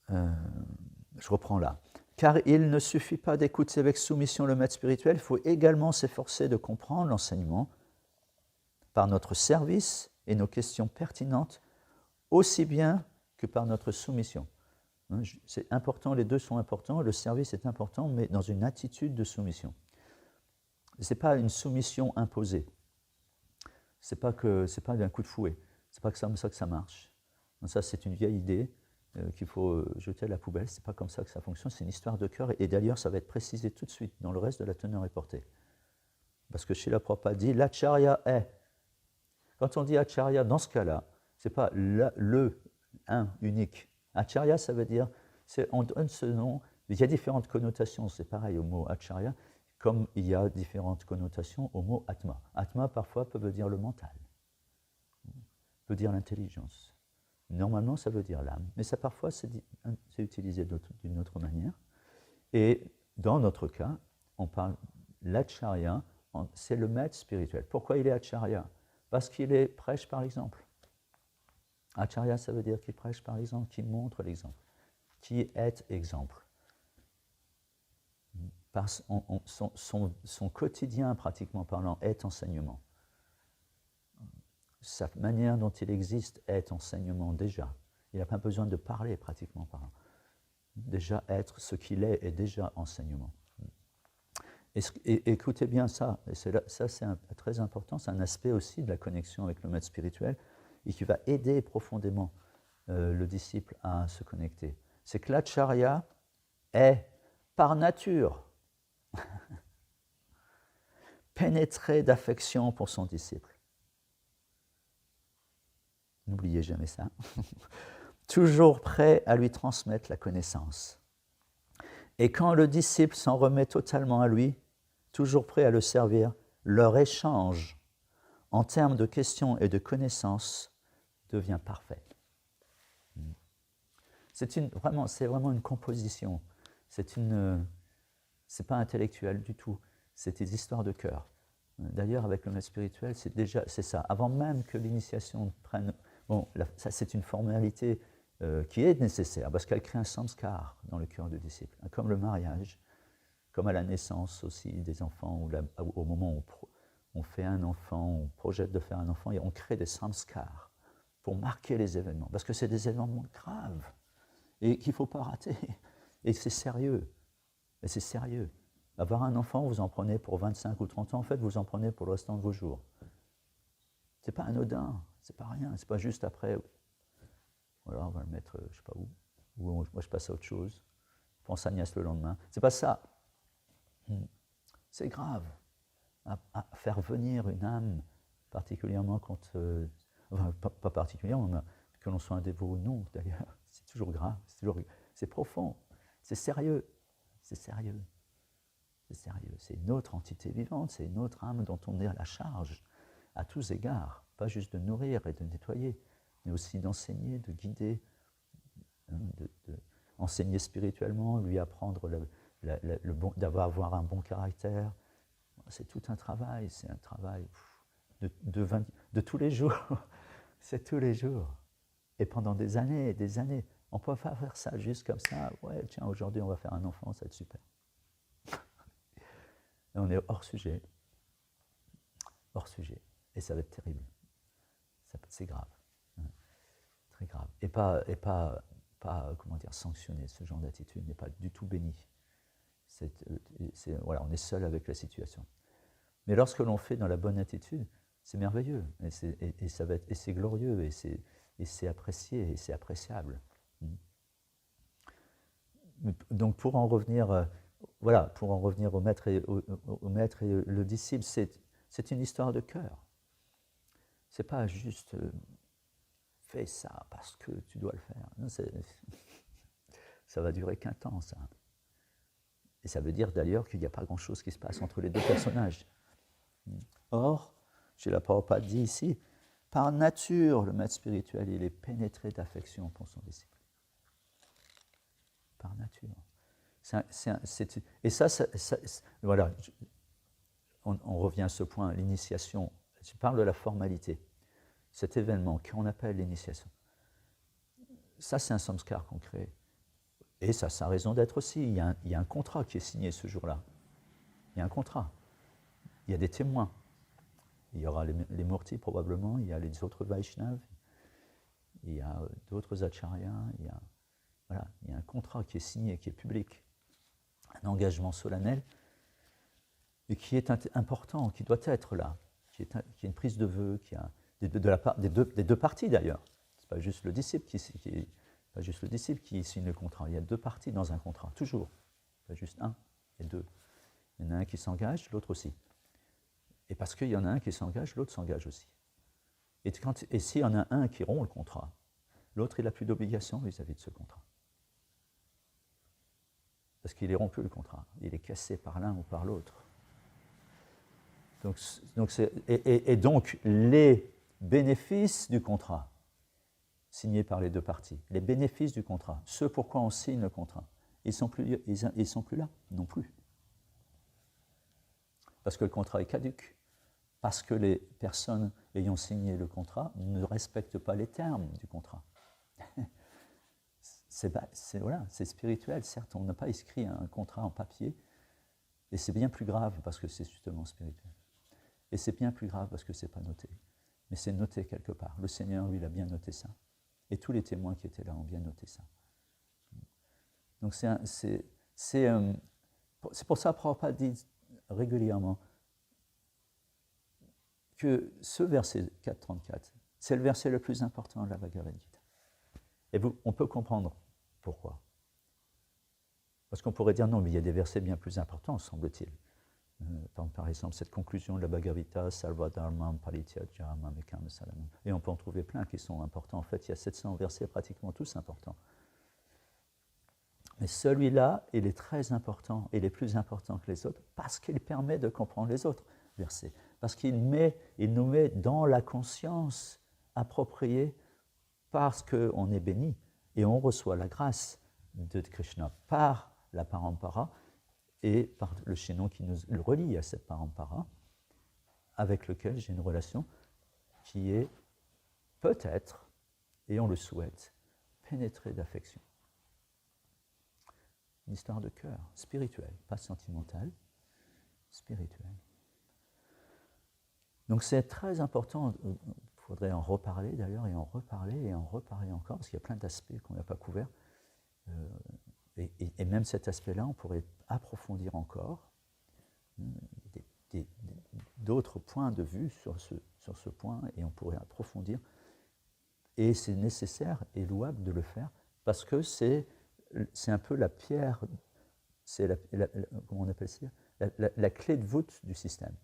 Je reprends là. Car il ne suffit pas d'écouter avec soumission le maître spirituel, il faut également s'efforcer de comprendre l'enseignement par notre service et nos questions pertinentes, aussi bien que par notre soumission. C'est important, les deux sont importants, le service est important, mais dans une attitude de soumission. Ce n'est pas une soumission imposée. Ce n'est pas d'un coup de fouet. Ce n'est pas comme ça que ça marche. Donc ça, c'est une vieille idée qu'il faut jeter à la poubelle. Ce n'est pas comme ça que ça fonctionne. C'est une histoire de cœur. Et d'ailleurs, ça va être précisé tout de suite dans le reste de la teneur et portée. Parce que Srila Prabhupada dit, l'acharya est. Quand on dit acharya, dans ce cas-là, ce n'est pas le un unique. Acharya, ça veut dire, on donne ce nom, il y a différentes connotations, c'est pareil au mot acharya, comme il y a différentes connotations au mot atma. Atma, parfois, peut dire le mental, peut dire l'intelligence. Normalement, ça veut dire l'âme, mais ça, parfois, c'est utilisé d'une autre manière. Et dans notre cas, on parle l'acharya, c'est le maître spirituel. Pourquoi il est acharya? Parce qu'il est prêche par l'exemple. Acharya, ça veut dire qu'il prêche par l'exemple, qui montre l'exemple, qui est exemple. Son quotidien, pratiquement parlant, est enseignement. Sa manière dont il existe est enseignement déjà. Il n'a pas besoin de parler, pratiquement parlant. Déjà être ce qu'il est déjà enseignement. Et écoutez bien ça, et ça c'est très important, c'est un aspect aussi de la connexion avec le maître spirituel, et qui va aider profondément le disciple à se connecter. C'est que l'acharya est, par nature, pénétré d'affection pour son disciple. N'oubliez jamais ça. Toujours prêt à lui transmettre la connaissance. Et quand le disciple s'en remet totalement à lui, toujours prêt à le servir, leur échange en termes de questions et de connaissances devient parfait. C'est vraiment une composition. C'est pas intellectuel du tout. C'est des histoires de cœur. D'ailleurs, avec le maître spirituel, c'est ça. Avant même que l'initiation prenne... Bon, ça c'est une formalité qui est nécessaire, parce qu'elle crée un samskar dans le cœur du disciple, comme le mariage, comme à la naissance aussi des enfants, ou au moment où on fait un enfant, on projette de faire un enfant, et on crée des samskars pour marquer les événements, parce que c'est des événements graves, et qu'il ne faut pas rater, et c'est sérieux, Avoir un enfant, vous en prenez pour 25 ou 30 ans, en fait, vous en prenez pour le restant de vos jours. C'est pas anodin, c'est pas rien, c'est pas juste après, voilà, on va le mettre, je sais pas où moi je passe à autre chose, je pense à Agnès le lendemain, c'est pas ça. C'est grave, à faire venir une âme, particulièrement quand, enfin, pas particulièrement, mais que l'on soit un dévot ou non, d'ailleurs, c'est toujours grave, c'est profond, c'est sérieux, c'est une autre entité vivante, c'est une autre âme dont on est à la charge, à tous égards, pas juste de nourrir et de nettoyer, mais aussi d'enseigner, de guider, enseigner spirituellement, lui apprendre d'avoir un bon caractère. C'est tout un travail, c'est un travail de tous les jours, c'est tous les jours, et pendant des années et des années. On ne peut pas faire ça juste comme ça, ouais, tiens, aujourd'hui on va faire un enfant, ça va être super. Et on est hors sujet, et ça va être terrible. C'est grave, très grave. Et pas comment dire, sanctionner ce genre d'attitude n'est pas du tout béni. Voilà, on est seul avec la situation. Mais lorsque l'on fait dans la bonne attitude, c'est merveilleux, et c'est glorieux, et c'est apprécié, et c'est appréciable. Donc pour en revenir au maître et le disciple, c'est une histoire de cœur. C'est pas juste fais ça parce que tu dois le faire. Non, ça va durer qu'un temps, ça. Et ça veut dire d'ailleurs qu'il n'y a pas grand-chose qui se passe entre les deux personnages. Or, Srila Prabhupada dit ici, par nature, le maître spirituel, il est pénétré d'affection pour son disciple. Par nature. Et ça, voilà, on revient à ce point, l'initiation. Je parle de la formalité. Cet événement qu'on appelle l'initiation. Ça, c'est un samskar qu'on crée. Et ça a sa raison d'être aussi. Il y a un contrat qui est signé ce jour-là. Il y a un contrat. Il y a des témoins. Il y aura les Murtis probablement, il y a les autres Vaishnavas. il y a d'autres acharyas, il y a un contrat qui est signé, qui est public, un engagement solennel, et qui est important, qui doit être là, qui est une prise de vœu, qui a de la part des deux parties d'ailleurs. C'est pas juste le disciple pas juste le disciple qui signe le contrat. Il y a deux parties dans un contrat, toujours. Pas juste un, et deux. Il y en a un qui s'engage, l'autre aussi. Et parce qu'il y en a un qui s'engage, l'autre s'engage aussi. Et s'il y en a un qui rompt le contrat, l'autre, il n'a plus d'obligation vis-à-vis de ce contrat. Parce qu'il est rompu le contrat. Il est cassé par l'un ou par l'autre. Donc les bénéfices du contrat, signés par les deux parties, les bénéfices du contrat, ce pourquoi on signe le contrat, ils sont plus là, non plus. Parce que le contrat est caduc, parce que les personnes ayant signé le contrat ne respectent pas les termes du contrat. C'est spirituel, certes, on n'a pas écrit un contrat en papier, et c'est bien plus grave parce que c'est justement spirituel. Et c'est bien plus grave parce que ce n'est pas noté. Mais c'est noté quelque part. Le Seigneur, lui, il a bien noté ça. Et tous les témoins qui étaient là ont bien noté ça. Donc c'est pour ça que Prabhupada dit régulièrement que ce verset 4.34, c'est le verset le plus important de la Bhagavad Gita. Et on peut comprendre pourquoi. Parce qu'on pourrait dire non, mais il y a des versets bien plus importants, semble-t-il. Par exemple, cette conclusion de la Bhagavad Gita, Sarva Dharmam Parityaja Mamekam Saranam. Et on peut en trouver plein qui sont importants. En fait, il y a 700 versets pratiquement tous importants. Mais celui-là, il est très important, il est plus important que les autres, parce qu'il permet de comprendre les autres versets. Parce qu'il nous met dans la conscience appropriée parce qu'on est béni et on reçoit la grâce de Krishna par la parampara et par le chaînon qui nous relie à cette parampara, avec lequel j'ai une relation qui est peut-être, et on le souhaite, pénétrée d'affection. Une histoire de cœur, spirituelle, pas sentimentale, spirituelle. Donc c'est très important, il faudrait en reparler d'ailleurs, et en reparler encore, parce qu'il y a plein d'aspects qu'on n'a pas couverts. Et même cet aspect-là, on pourrait approfondir encore d'autres points de vue sur ce point, et on pourrait approfondir. Et c'est nécessaire et louable de le faire, parce que c'est un peu la pierre, c'est comment on appelle ça, la clé de voûte du système.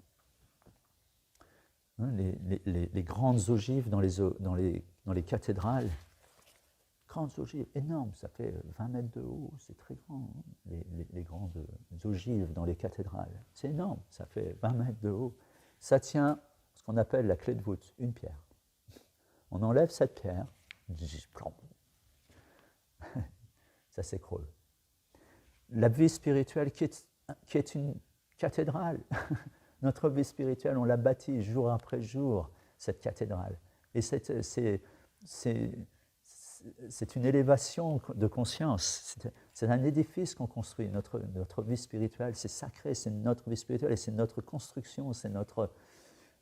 Les grandes ogives dans les cathédrales, grandes ogives, énormes, ça fait 20 mètres de haut, c'est très grand, les grandes ogives dans les cathédrales, c'est énorme, ça fait 20 mètres de haut. Ça tient ce qu'on appelle la clé de voûte, une pierre. On enlève cette pierre, ça s'écroule. La vie spirituelle qui est une cathédrale, notre vie spirituelle, on l'a bâtie jour après jour, cette cathédrale. Et c'est une élévation de conscience, c'est un édifice qu'on construit, notre vie spirituelle, c'est sacré, c'est notre vie spirituelle et c'est notre construction, c'est notre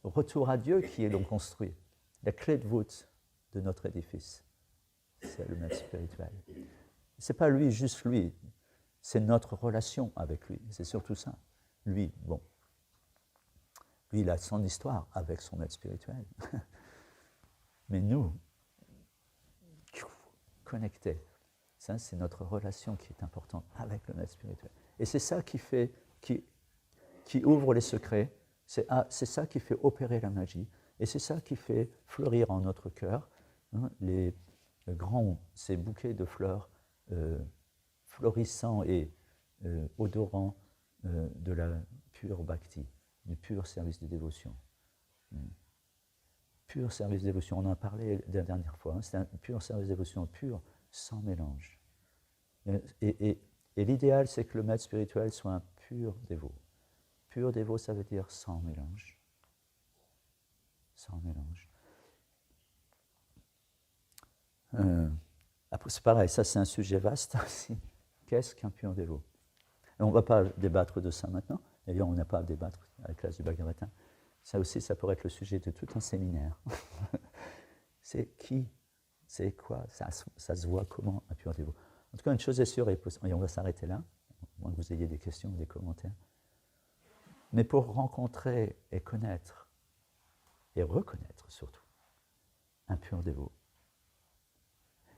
retour à Dieu qui est donc construit. La clé de voûte de notre édifice, c'est le maître spirituel. Ce n'est pas lui, juste lui, c'est notre relation avec lui, c'est surtout ça. Lui, lui, il a son histoire avec son maître spirituel. Mais nous, connectés, ça, c'est notre relation qui est importante avec le maître spirituel. Et c'est ça qui ouvre les secrets, c'est ça qui fait opérer la magie, et c'est ça qui fait fleurir en notre cœur ces bouquets de fleurs florissants et odorants de la pure bhakti, du pur service de dévotion. Pur service de dévotion, on en a parlé la dernière fois, c'est un pur service de dévotion, pur, sans mélange. Et l'idéal, c'est que le maître spirituel soit un pur dévot. Pur dévot, ça veut dire sans mélange. Sans mélange. Après, c'est pareil, ça c'est un sujet vaste aussi. Qu'est-ce qu'un pur dévot? On ne va pas débattre de ça maintenant. D'ailleurs, on n'a pas à débattre à la classe du Bhagavatam. Ça aussi, ça pourrait être le sujet de tout un séminaire. C'est qui C'est quoi? Ça se voit comment, un pur dévot? En tout cas, une chose est sûre, et on va s'arrêter là, à moins que vous ayez des questions ou des commentaires. Mais pour rencontrer et connaître, et reconnaître surtout, un pur dévot,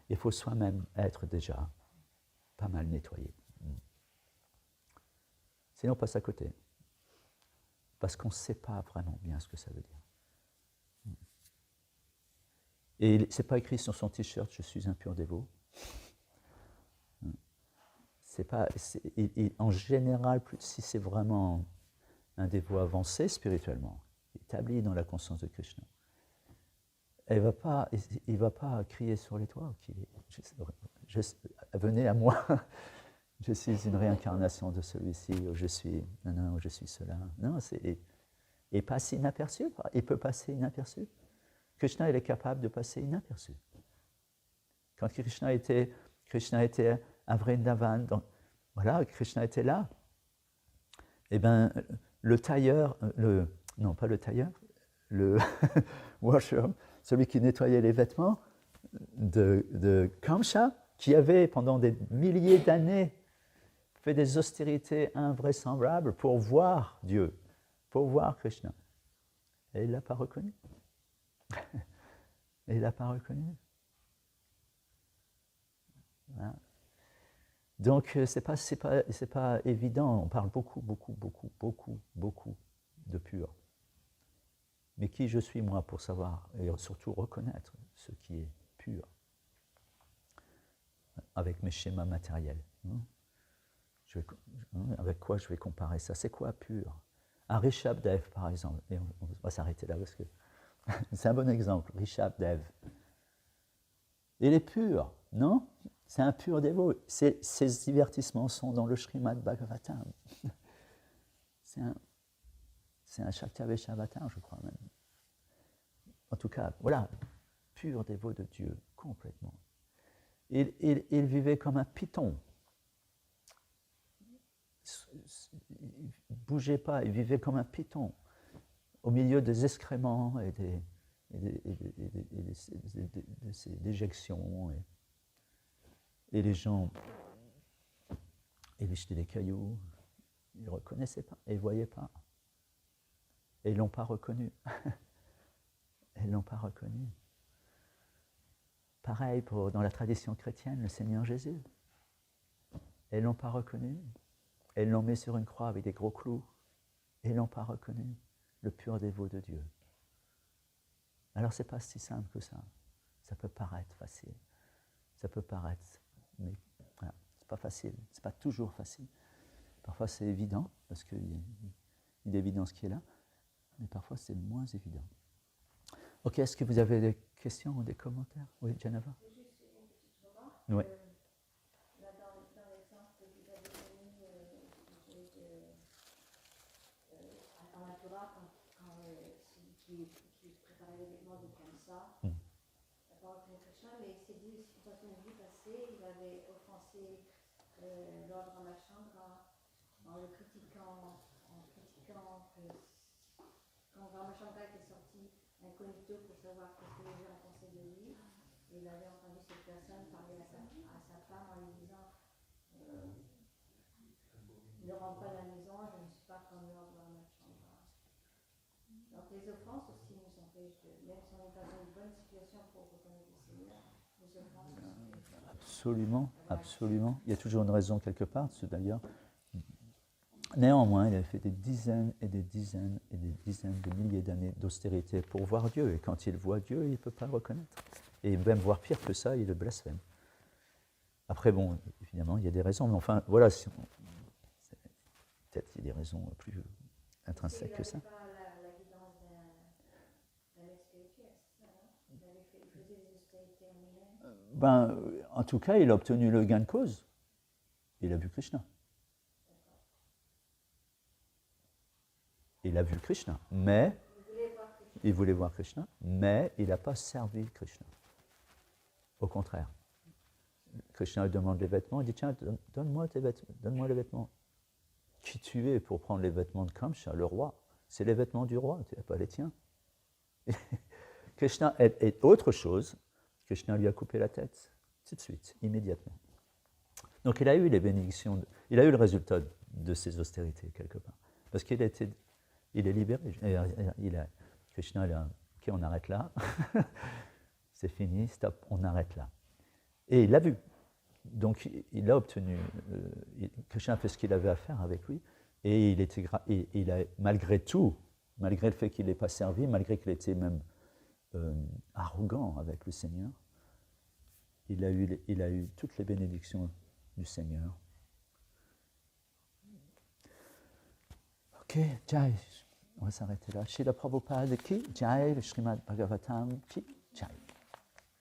il faut soi-même être déjà pas mal nettoyé. Sinon, on passe à côté. Parce qu'on ne sait pas vraiment bien ce que ça veut dire. Et ce n'est pas écrit sur son t-shirt « Je suis un pur dévot ». En général, si c'est vraiment un dévot avancé spirituellement, établi dans la conscience de Krishna, il ne va pas crier sur les toits venez à moi, je suis une réincarnation de celui-ci, ou je suis ou je suis cela. Non, il passe inaperçu, il peut passer inaperçu. Krishna, il est capable de passer inaperçu. Quand Krishna était à Vrindavan, voilà, Krishna était là. Eh bien, le tailleur, pas le tailleur, le washer, celui qui nettoyait les vêtements de Kamsa, qui avait pendant des milliers d'années fait des austérités invraisemblables pour voir Dieu, pour voir Krishna. Et il ne l'a pas reconnu. Et il ne l'a pas reconnu. Voilà. Donc, c'est pas évident. On parle beaucoup de pur. Mais qui je suis, moi, pour savoir et surtout reconnaître ce qui est pur avec mes schémas matériels. Avec quoi je vais comparer ça? C'est quoi pur? Un Rishabdev, par exemple, et on va s'arrêter là parce que c'est un bon exemple, Rishabdev. Il est pur, non? C'est un pur dévot. Ces divertissements sont dans le Srimad Bhagavatam. C'est un Shaktavesha-avatar, je crois même. En tout cas, voilà, pur dévot de Dieu, complètement. Il vivait comme un python. Il ne bougeait pas, il vivait comme un python, au milieu des excréments et ces déjections. Et les gens, ils lui jetaient des cailloux, ils ne reconnaissaient pas, ils ne voyaient pas. Et ils ne l'ont pas reconnu. Ils ne l'ont pas reconnu. Pareil dans la tradition chrétienne, le Seigneur Jésus. Et ils ne l'ont pas reconnu. Et ils l'ont mis sur une croix avec des gros clous. Et ils ne l'ont pas reconnu, le pur dévot de Dieu. Alors ce n'est pas si simple que ça. Ça peut paraître facile. Ça peut paraître, mais voilà, ce n'est pas facile. Ce n'est pas toujours facile. Parfois c'est évident, parce qu'il y a une évidence qui est là, mais parfois c'est moins évident. Ok, est-ce que vous avez des questions ou des commentaires? Oui, Janava? Juste une petite remarque. Oui. Là, dans l'exemple que vous avez donné en Mathura, quand celui qui préparait les vêtements de Kamsa, n'a pas reconnu Krishna, mais il s'est dit aussi que dans une vie passée, il avait offensé Lord Ramachandra en le critiquant, que quand Ramachandra était sorti incognito pour savoir ce que les gens pensaient de lui, et il avait entendu cette personne parler à sa femme en lui disant ne rentre pas à la maison, je ne suis pas comme Lord Ramachandra. Donc les offenses aussi nous empêchent, même si on est dans une bonne situation pour reconnaître le Seigneur, les offenses aussi. Absolument, absolument. Il y a toujours une raison quelque part, d'ailleurs. Néanmoins, il a fait des dizaines et des dizaines et des dizaines de milliers d'années d'austérité pour voir Dieu. Et quand il voit Dieu, il ne peut pas le reconnaître. Et même voir pire que ça, il le blasphème. Après, bon, évidemment, il y a des raisons. Mais enfin, voilà, peut-être qu'il y a des raisons plus intrinsèques que ça. Il n'avait pas la guidance d'un maître spirituel, c'est ça, non? Il faisait des austérités en lui-même. En tout cas, il a obtenu le gain de cause. Il a vu Krishna. Il a vu Krishna, mais il voulait voir Krishna, mais il n'a pas servi Krishna. Au contraire. Krishna lui demande les vêtements, il dit tiens, donne-moi tes vêtements, donne-moi les vêtements. Qui tu es pour prendre les vêtements de Kamsa, le roi? C'est les vêtements du roi, pas les tiens. Krishna est autre chose Krishna lui a coupé la tête, tout de suite, immédiatement. Donc il a eu les bénédictions, il a eu le résultat de ses austérités quelque part. Parce qu'il est libéré. Krishna, ok, on arrête là. C'est fini, stop, on arrête là. Et il l'a vu. Donc il a obtenu, Krishna a fait ce qu'il avait à faire avec lui. Et il a, malgré tout, malgré le fait qu'il n'ait pas servi, malgré qu'il était même arrogant avec le Seigneur, il a eu toutes les bénédictions du Seigneur. Ok, Jai, on va s'arrêter là. Srila Prabhupada ki, Jai, le Srimad Bhagavatam ki, Jai.